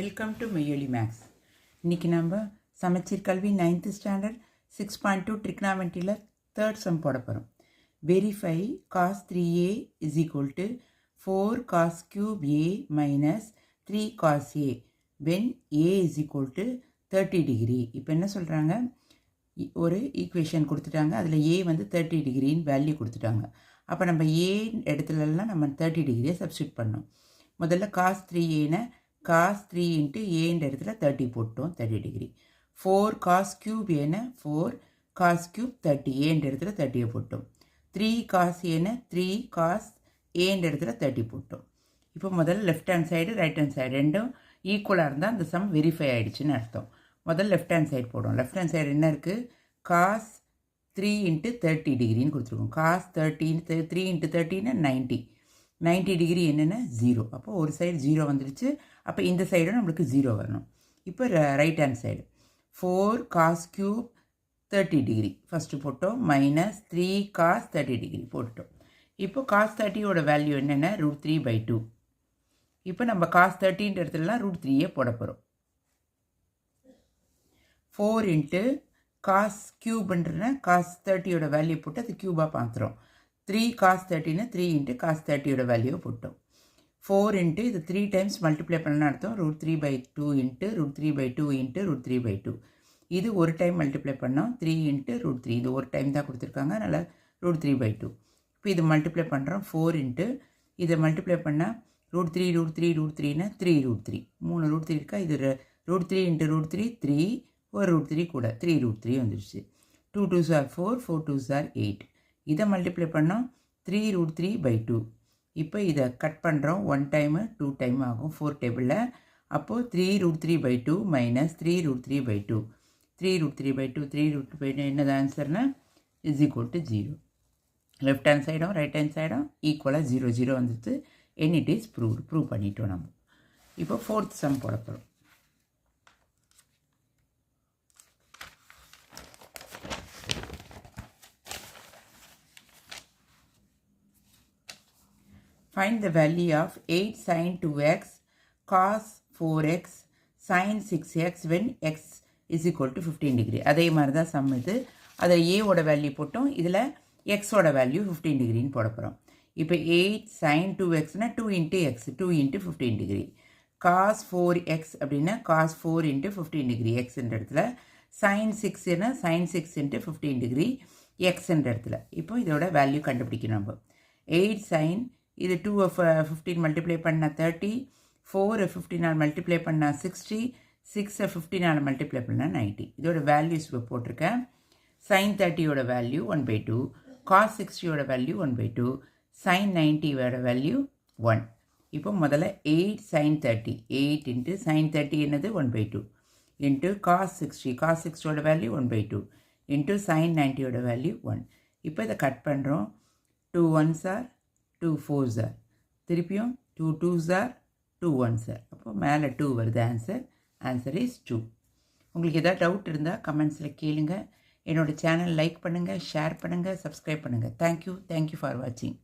Welcome to மெய்யொலி maths. இன்றைக்கி நம்ம சமச்சீர் கல்வி 9th ஸ்டாண்டர்ட் 6.2 ட்ரிக்னாமெட்ரியில் தேர்ட் சம் போட போகிறோம். Verify cos 3a is equal to 4 cos cube a minus 3 cos a when a is equal to 30 degree. இப்போ என்ன சொல்கிறாங்க, ஒரு ஈக்குவேஷன் கொடுத்துட்டாங்க, அதில் a வந்து 30 டிகிரின்னு வேல்யூ கொடுத்துட்டாங்க. அப்போ நம்ம a இடத்துலலாம் நம்ம 30 டிகிரியை சப்ஸ்டியூட் பண்ணோம். முதல்ல cos 3a cos 3 into a இந்த இடத்துல 30 போட்டோம், 30 degree. 4 cos cube a 4 cos cube 30 a இந்த இடத்துல 30 போட்டோம். 3 cos a 3 cos a இந்த இடத்துல 30 போட்டோம். இப்போ முதல்ல left hand side right hand side ரெண்டும் ஈக்குவலாக இருந்தால் அந்த சம் வெரிஃபை ஆகிடுச்சின்னு அர்த்தம். முதல்ல லெஃப்ட் ஹேண்ட் சைடு போடுவோம். லெஃப்ட் ஹேண்ட் சைடு என்ன இருக்குது, cos 3 into 30 டிகிரின்னு கொடுத்துருக்கோம். cos 3 into 30 90 டிகிரி என்னென்னா 0. அப்போ ஒரு சைடு 0 வந்துடுச்சு. அப்போ இந்த சைடும் நம்மளுக்கு 0 வரணும். இப்போ right hand side 4 cos cube 30 degree first போட்டோம், மைனஸ் 3 cos 30 டிகிரி போட்டோம். இப்போ cos 30யோட வேல்யூ என்னென்னா √3/2. இப்போ நம்ம cos 30ன்ற இடத்துலலாம் √3 போட போகிறோம். 4 into cos cube cos 30யோட வேல்யூ போட்டு அது க்யூபாக பார்த்துறோம். 3 cos 30 3 into cos 30யோட வேல்யூவை போட்டோம். 4 into இது 3 டைம்ஸ் மல்டிப்ளை பண்ணணும்னு அர்த்தம். √3/2 into √3/2 into √3/2. இது ஒரு டைம் மல்டிப்ளை பண்ணோம், 3 into √3. இது ஒரு டைம் தான் கொடுத்துருக்காங்க, அதனால் √3/2. இப்போ இது மல்டிப்ளை பண்ணுறோம். 4 into இதை மல்டிப்ளை பண்ணால் √3 3 √3 இருக்கா. இது √3 into √3 3, ஒரு √3 கூட 3 √3 வந்துடுச்சு. 2 2s are 4, 4 2s are 8. இதை மல்டிப்ளை பண்ணோம் 3 √3/2. இப்போ இதை கட் பண்ணுறோம், 1 டைமு 2 டைம் ஆகும் 4 டேபிளில். அப்போது 3 √3/2 மைனஸ் 3 √3/2. 3 √3/2 3 √3/2 என்னது ஆன்சர்னா is equal to 0. Left hand சைடும் ரைட் ஹேண்ட் சைடும் ஈக்குவலாக 0 0 வந்துட்டு and it is ப்ரூவ் பண்ணிட்டோம் நம்ம. இப்போ ஃபோர்த் சம் போட போகிறோம். Find the value of 8 sin 2x cos 4x sin 6x when x is equal to 15 degree. அதே மாதிரி தான் சம் இது. அதில் ஏவோட வேல்யூ போட்டோம், இதில் எக்ஸோட வேல்யூ 15 டிகிரின்னு போட போகிறோம். இப்போ 8 sin 2xனா 2 into x 2 into 15 degree. cos 4x அப்படின்னா cos 4 into 15 டிகிரி எக்ஸ்ன்ற இடத்துல. sin 6னா sin 6 into 15 டிகிரி எக்ஸ்ன்ற இடத்துல. இப்போ இதோட வேல்யூ கண்டுபிடிக்கணும் நம்ம. 8 sin இது 2 15 மல்டிப்ளை பண்ணால் 30, 4 15 மல்டிப்ளை பண்ணால் 60, 6 15 மல்டிப்ளை பண்ணால் 90. இதோட வேல்யூஸ் இப்போ போட்டிருக்கேன். sin 30யோட வேல்யூ 1/2, cos 60யோட வேல்யூ 1/2, sin 90யோட வேல்யூ 1. இப்போ முதல்ல 8 sin 30, 8 into sin 30 என்னது 1/2 into cos 60யோட வேல்யூ 1/2 into sin 90யோட வேல்யூ 1. இப்போ இதை கட் பண்ணுறோம். 2 1s are 2 4s are, திருப்பியும் 2 2s are 2 1s are. அப்போ மேலே 2 வருது ஆன்சர் இஸ் 2. உங்களுக்கு எதாவது டவுட் இருந்தால் கமெண்ட்ஸில் கேளுங்க. என்னோடய சேனல் லைக் பண்ணுங்கள், ஷேர் பண்ணுங்கள், சப்ஸ்கிரைப் பண்ணுங்கள். தேங்க்யூ ஃபார் வாட்சிங்.